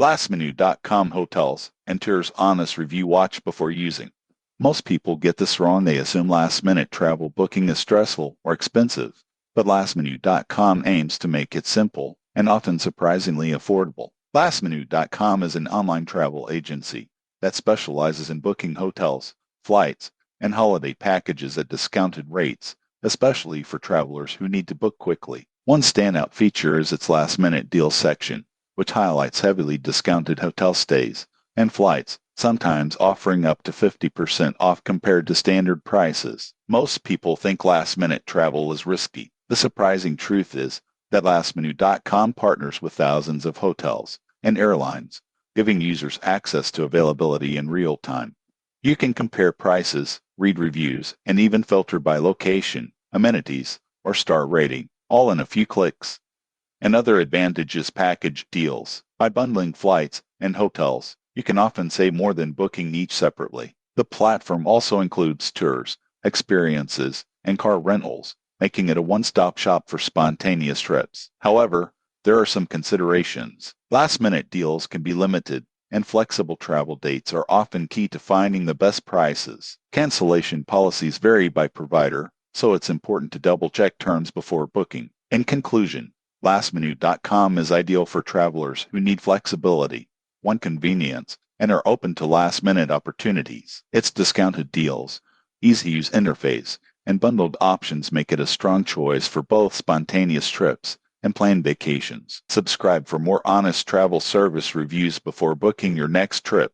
Lastminute.com hotels and tours honest review watch before using. Most people get this wrong. They assume last-minute travel booking is stressful or expensive, but lastminute.com aims to make it simple and often surprisingly affordable. Lastminute.com is an online travel agency that specializes in booking hotels, flights, and holiday packages at discounted rates, especially for travelers who need to book quickly. One standout feature is its last-minute deals section, which highlights heavily discounted hotel stays and flights, sometimes offering up to 50% off compared to standard prices. Most people think last-minute travel is risky. The surprising truth is that lastminute.com partners with thousands of hotels and airlines, giving users access to availability in real time. You can compare prices, read reviews, and even filter by location, amenities, or star rating, all in a few clicks. Another advantage is package deals. By bundling flights and hotels, you can often save more than booking each separately. The platform also includes tours, experiences, and car rentals, making it a one-stop shop for spontaneous trips. However, there are some considerations. Last-minute deals can be limited, and flexible travel dates are often key to finding the best prices. Cancellation policies vary by provider, so it's important to double-check terms before booking. In conclusion, lastminute.com is ideal for travelers who need flexibility, want convenience, and are open to last-minute opportunities. Its discounted deals, easy-use interface, and bundled options make it a strong choice for both spontaneous trips and planned vacations. Subscribe for more honest travel service reviews before booking your next trip.